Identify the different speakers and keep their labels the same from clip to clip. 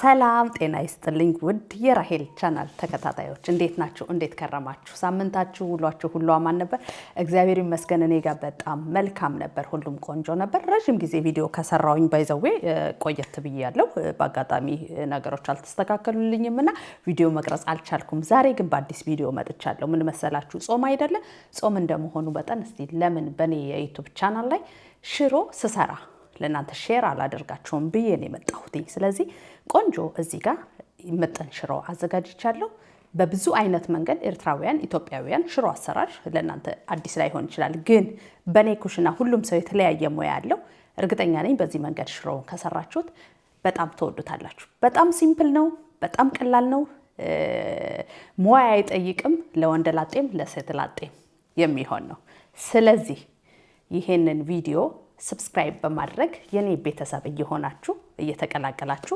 Speaker 1: ሰላም ጤና ይስጥልኝ ውድ የራሄል ቻናል ተከታታዮች እንዴት ናችሁ? እንዴት ከረማችሁ? ሳምንታችሁ ውሏችሁ ሁሉ አማን ነበር? እግዚአብሔር ይመስገን እኔ ጋር በጣም መልካም ነበር። ሁሉም ቆንጆ ነበር። ረጅም ጊዜ ቪዲዮ ከሰራውኝ ባይዘዌ ቆየት ብያለሁ። በአጋጣሚ ነገሮች አልተስተካከሉልኝምና ቪዲዮ መቅረጽ አልቻልኩም። ዛሬ ግን በአዲስ ቪዲዮ መጥቻለሁ። ምን መሰላችሁ? ጾም አይደለ? ጾም እንደመሆኑ በጣም እስቲ ለምን በኔ የዩቲዩብ ቻናል ላይ ሽሮ ስሰራ ለናንተ ሼር አላደርጋችሁም ብዬ ነው የመጣሁት። ስለዚህ ቆንጆ እዚህ ጋር ምጥን ሽሮ አዘጋጅቻለሁ። በብዙ አይነት መንገድ ኤርትራውያን ኢትዮጵያውያን ሽሮ አሰራር ለናንተ አዲስ ላይሆን ይችላል፣ ግን በኔ ኩሽና ሁሉም ሰው የተለያየ ሙያ አለው። እርግጠኛ ነኝ በዚህ መንገድ ሽሮውን ከሰራችሁት በጣም ተወዱታላችሁ። በጣም ሲምፕል ነው፣ በጣም ቀላል ነው። ሙያ አይጠይቅም። ለወንድ ላጤም ለሴት ላጤም የሚሆን ነው። ስለዚህ ይሄንን ቪዲዮ ሰብስክራይብ በማድረግ የኔ ቤተሰብ እየሆናችሁ እየተቀላቀላችሁ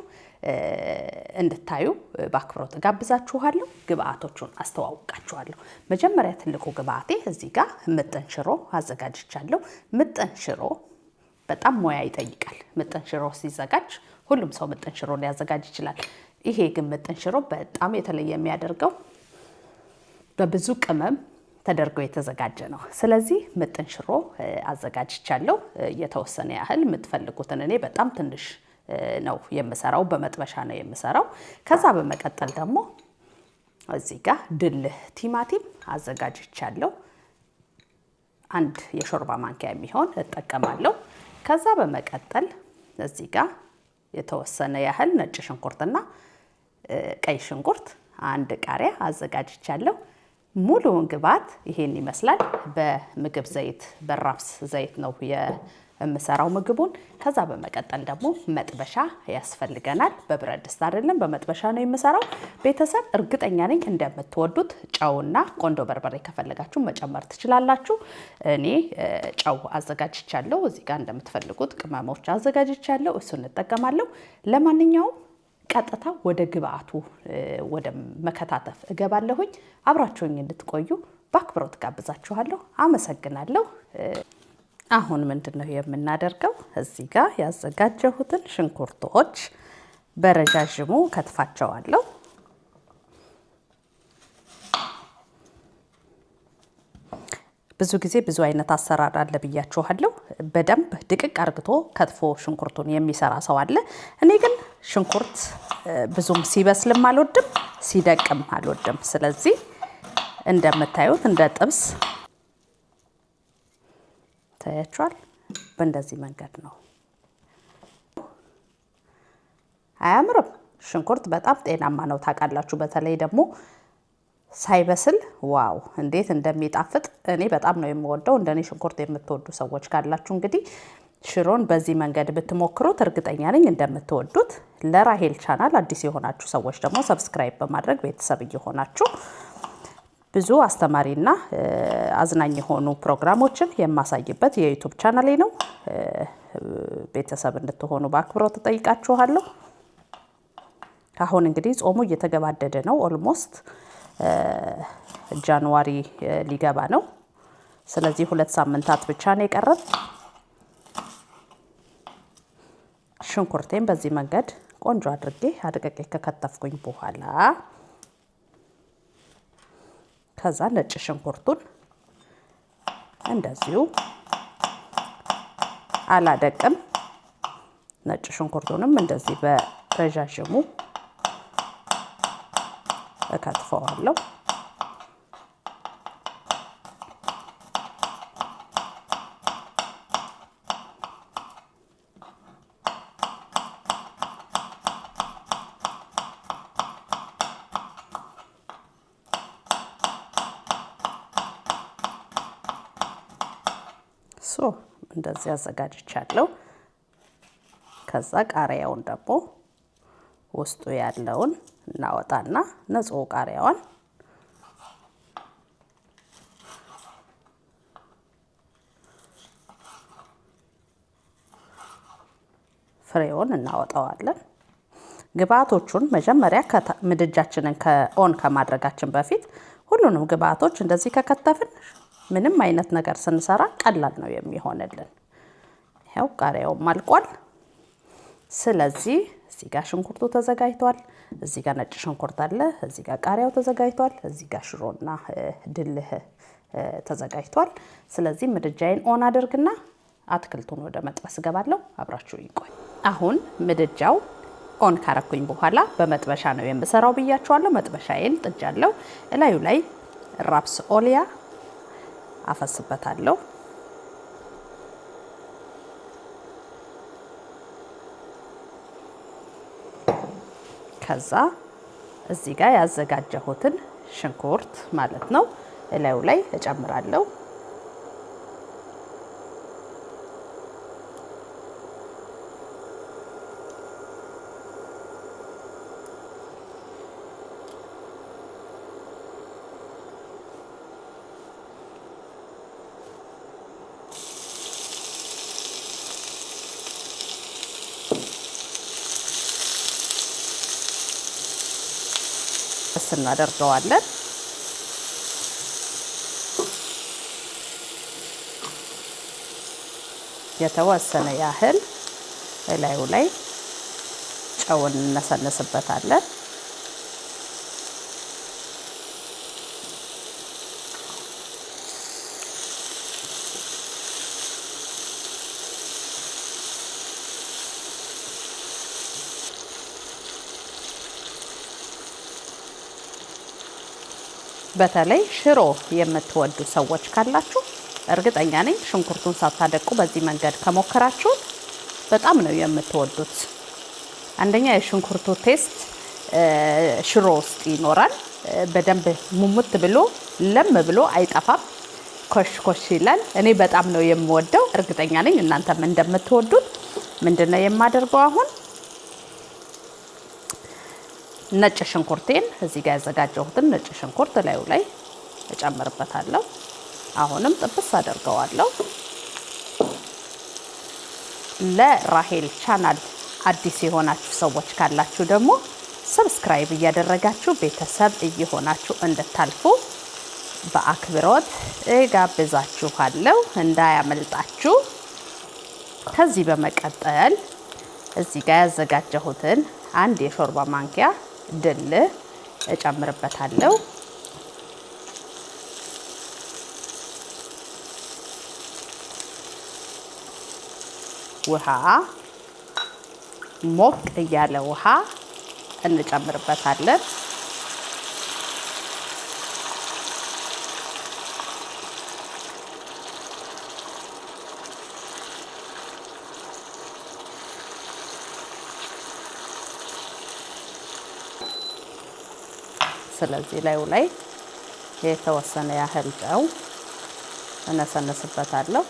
Speaker 1: እንድታዩ በአክብሮት ጋብዛችኋለሁ። ግብአቶቹን አስተዋውቃችኋለሁ። መጀመሪያ ትልቁ ግብአቴ እዚህ ጋር ምጥን ሽሮ አዘጋጅቻለሁ። ምጥን ሽሮ በጣም ሙያ ይጠይቃል። ምጥን ሽሮ ሲዘጋጅ ሁሉም ሰው ምጥን ሽሮ ሊያዘጋጅ ይችላል። ይሄ ግን ምጥን ሽሮ በጣም የተለየ የሚያደርገው በብዙ ቅመም ተደርጎ የተዘጋጀ ነው። ስለዚህ ምጥን ሽሮ አዘጋጅቻለሁ። የተወሰነ ያህል የምትፈልጉትን እኔ በጣም ትንሽ ነው የምሰራው፣ በመጥበሻ ነው የምሰራው። ከዛ በመቀጠል ደግሞ እዚህ ጋር ድልህ ቲማቲም አዘጋጅቻለሁ። አንድ የሾርባ ማንኪያ የሚሆን እጠቀማለሁ። ከዛ በመቀጠል እዚህ ጋር የተወሰነ ያህል ነጭ ሽንኩርትና ቀይ ሽንኩርት፣ አንድ ቃሪያ አዘጋጅቻለሁ። ሙሉውን ግብአት ይሄን ይመስላል። በምግብ ዘይት በራፍስ ዘይት ነው የምሰራው ምግቡን። ከዛ በመቀጠል ደግሞ መጥበሻ ያስፈልገናል። በብረት ድስት አይደለም፣ በመጥበሻ ነው የምሰራው። ቤተሰብ እርግጠኛ ነኝ እንደምትወዱት። ጨውና ቆንጆ በርበሬ ከፈለጋችሁ መጨመር ትችላላችሁ። እኔ ጨው አዘጋጅቻለሁ። እዚህ ጋር እንደምትፈልጉት ቅመሞች አዘጋጅቻለሁ። እሱን እንጠቀማለሁ። ለማንኛውም ቀጥታ ወደ ግብአቱ ወደ መከታተፍ እገባለሁኝ። አብራችሁኝ እንድትቆዩ በአክብሮት ጋብዛችኋለሁ። አመሰግናለሁ። አሁን ምንድነው የምናደርገው? እዚህ ጋር ያዘጋጀሁትን ሽንኩርቶች በረጃጅሙ ከትፋቸዋለሁ። ብዙ ጊዜ ብዙ አይነት አሰራር አለ ብያችኋለሁ። በደንብ ድቅቅ አርግቶ ከትፎ ሽንኩርቱን የሚሰራ ሰው አለ። እኔ ግን ሽንኩርት ብዙም ሲበስልም አልወድም፣ ሲደቅም አልወድም። ስለዚህ እንደምታዩት እንደ ጥብስ ታያችኋል። በእንደዚህ መንገድ ነው። አያምርም? ሽንኩርት በጣም ጤናማ ነው ታውቃላችሁ። በተለይ ደግሞ ሳይበስል ዋው እንዴት እንደሚጣፍጥ እኔ በጣም ነው የምወደው። እንደኔ ሽንኩርት የምትወዱ ሰዎች ካላችሁ እንግዲህ ሽሮን በዚህ መንገድ ብትሞክሩት እርግጠኛ ነኝ እንደምትወዱት። ለራሄል ቻናል አዲስ የሆናችሁ ሰዎች ደግሞ ሰብስክራይብ በማድረግ ቤተሰብ እየሆናችሁ ብዙ አስተማሪና አዝናኝ የሆኑ ፕሮግራሞችን የማሳይበት የዩቲዩብ ቻናሌ ነው። ቤተሰብ እንድትሆኑ በአክብሮት እጠይቃችኋለሁ። አሁን እንግዲህ ጾሙ እየተገባደደ ነው። ኦልሞስት ጃንዋሪ ሊገባ ነው። ስለዚህ 2 ሳምንታት ብቻ ነው የቀረን። ሽንኩርቴን በዚህ መንገድ ቆንጆ አድርጌ አድቀቄ ከከተፍኩኝ በኋላ ከዛ ነጭ ሽንኩርቱን እንደዚሁ አላደቅም። ነጭ ሽንኩርቱንም እንደዚህ በረጃጅሙ እከትፈዋለሁ። እንደዚህ አዘጋጅቻለሁ። ከዛ ቃሪያውን ደግሞ ውስጡ ያለውን እናወጣና ንጹህ ቃሪያዋን ፍሬውን እናወጣዋለን። ግብአቶቹን መጀመሪያ ምድጃችንን ከኦን ከማድረጋችን በፊት ሁሉንም ግብአቶች እንደዚህ ከከተፍን ምንም አይነት ነገር ስንሰራ ቀላል ነው የሚሆነልን። ይሄው ቃሪያው ማልቋል። ስለዚህ እዚህ ጋር ሽንኩርቱ ተዘጋጅቷል። እዚህ ጋር ነጭ ሽንኩርት አለ። እዚህ ጋር ቃሪያው ተዘጋጅቷል። እዚህ ጋር ሽሮና ድልህ ተዘጋጅቷል። ስለዚህ ምድጃዬን ኦን አድርግና አትክልቱን ወደ መጥበስ ገባለሁ። አብራችሁ ይቆይ። አሁን ምድጃው ኦን ካረኩኝ በኋላ በመጥበሻ ነው የምሰራው ብያችኋለሁ። መጥበሻዬን ጥጃለሁ። እላዩ ላይ ራፕስ ኦሊያ አፈስበታለሁ። ከዛ እዚህ ጋር ያዘጋጀሁትን ሽንኩርት ማለት ነው እላዩ ላይ እጨምራለሁ። እናደርገዋለን። የተወሰነ ያህል እላዩ ላይ ጨውን እንነሰንስበታለን። በተለይ ሽሮ የምትወዱ ሰዎች ካላችሁ እርግጠኛ ነኝ ሽንኩርቱን ሳታደቁ በዚህ መንገድ ከሞከራችሁ በጣም ነው የምትወዱት። አንደኛ የሽንኩርቱ ቴስት ሽሮ ውስጥ ይኖራል። በደንብ ሙሙት ብሎ ለም ብሎ አይጠፋም፣ ኮሽ ኮሽ ይላል። እኔ በጣም ነው የምወደው። እርግጠኛ ነኝ እናንተም እንደምትወዱት። ምንድነው የማደርገው አሁን ነጭ ሽንኩርቴን እዚህ ጋር ያዘጋጀሁትን ነጭ ሽንኩርት ላዩ ላይ እጨምርበታለሁ። አሁንም ጥብስ አደርገዋለሁ። ለራሄል ቻናል አዲስ የሆናችሁ ሰዎች ካላችሁ ደግሞ ሰብስክራይብ እያደረጋችሁ ቤተሰብ እየሆናችሁ እንድታልፉ በአክብሮት እጋብዛችኋለሁ፣ እንዳያመልጣችሁ። ከዚህ በመቀጠል እዚህ ጋር ያዘጋጀሁትን አንድ የሾርባ ማንኪያ ድል እጨምርበታለሁ። ውሃ ሞቅ ያለ ውሃ እንጨምርበታለን። ስለዚህ ላይ የተወሰነ ያህል ጨው እነሰንስበታለሁ።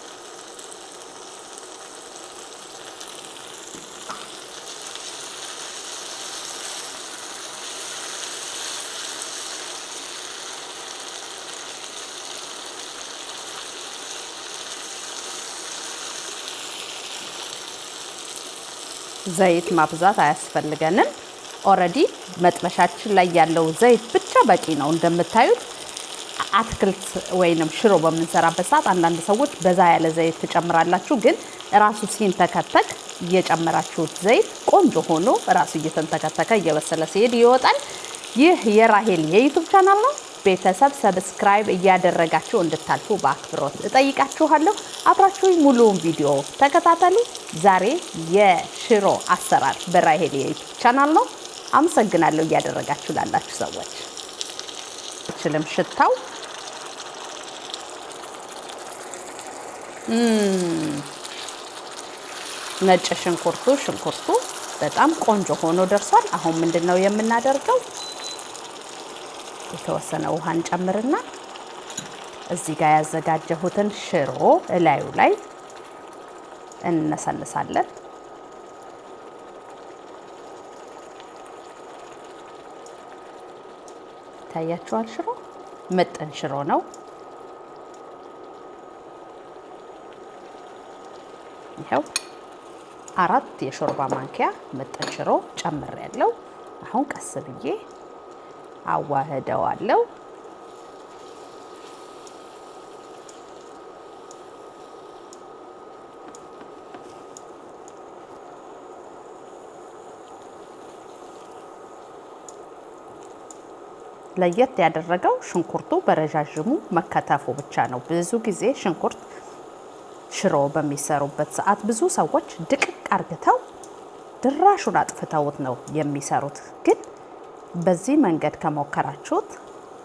Speaker 1: ዘይት ማብዛት አያስፈልገንም። ኦሬዲ መጥበሻችን ላይ ያለው ዘይት ብቻ በቂ ነው። እንደምታዩት አትክልት ወይንም ሽሮ በምንሰራበት ሰዓት አንዳንድ ሰዎች በዛ ያለ ዘይት ትጨምራላችሁ፣ ግን ራሱ ሲንተከተክ እየጨመራችሁት ዘይት ቆንጆ ሆኖ ራሱ እየተንተከተከ እየበሰለ ሲሄድ ይወጣል። ይህ የራሄል የዩቲዩብ ቻናል ነው። ቤተሰብ ሰብስክራይብ እያደረጋችሁ እንድታልፉ በአክብሮት እጠይቃችኋለሁ። አብራችሁኝ ሙሉውን ቪዲዮ ተከታተሉ። ዛሬ የሽሮ አሰራር በራሄል የዩቲዩብ ቻናል ነው። አመሰግናለሁ እያደረጋችሁ ላላችሁ ሰዎች። እችልም ሽታው ነጭ ሽንኩርቱ በጣም ቆንጆ ሆኖ ደርሷል። አሁን ምንድነው የምናደርገው? የተወሰነ ውሃ እንጨምርና እዚህ ጋር ያዘጋጀሁትን ሽሮ እላዩ ላይ እንነሰንሳለን። ታያችኋል። ሽሮ ምጥን ሽሮ ነው። ይሄው 4 የሾርባ ማንኪያ ምጥን ሽሮ ጨምሬያለሁ። አሁን ቀስ ብዬ አዋህደዋለሁ። ለየት ያደረገው ሽንኩርቱ በረጃጅሙ መከተፉ ብቻ ነው። ብዙ ጊዜ ሽንኩርት ሽሮ በሚሰሩበት ሰዓት ብዙ ሰዎች ድቅቅ አርግተው ድራሹን አጥፍተውት ነው የሚሰሩት። ግን በዚህ መንገድ ከሞከራችሁት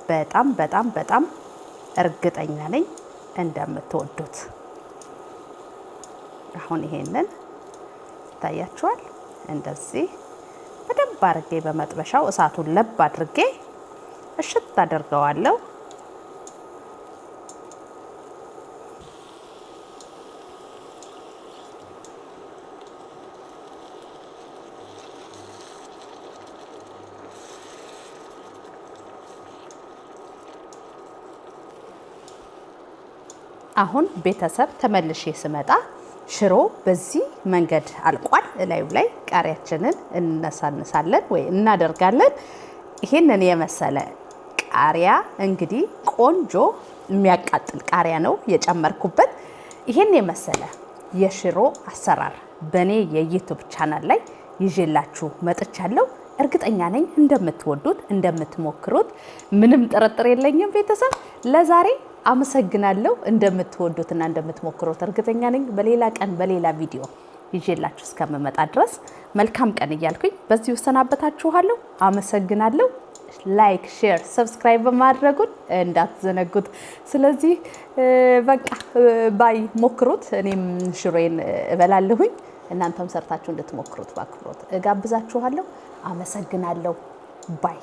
Speaker 1: በጣም በጣም በጣም እርግጠኛ ነኝ እንደምትወዱት። አሁን ይሄንን ታያችኋል። እንደዚህ በደንብ አድርጌ በመጥበሻው እሳቱን ለብ አድርጌ እሽት አደርገዋለሁ። አሁን ቤተሰብ ተመልሼ ስመጣ ሽሮ በዚህ መንገድ አልቋል። እላዩ ላይ ቃሪያችንን እንነሳንሳለን ወይ እናደርጋለን። ይሄንን የመሰለ ቃሪያ እንግዲህ ቆንጆ የሚያቃጥል ቃሪያ ነው የጨመርኩበት። ይሄን የመሰለ የሽሮ አሰራር በኔ የዩቲዩብ ቻናል ላይ ይዤላችሁ መጥቻለሁ። እርግጠኛ ነኝ እንደምትወዱት እንደምትሞክሩት ምንም ጥርጥር የለኝም። ቤተሰብ ለዛሬ አመሰግናለሁ። እንደምትወዱትና እንደምትሞክሩት እርግጠኛ ነኝ። በሌላ ቀን በሌላ ቪዲዮ ይዤላችሁ እስከምመጣ ድረስ መልካም ቀን እያልኩኝ በዚህ ወሰናበታችኋለሁ። አመሰግናለሁ። ላይክ፣ ሼር፣ ሰብስክራይብ በማድረጉን እንዳትዘነጉት። ስለዚህ በቃ ባይ ሞክሩት። እኔም ሽሮዬን እበላለሁኝ። እናንተም ሰርታችሁ እንድትሞክሩት በአክብሮት እጋብዛችኋለሁ። አመሰግናለሁ። ባይ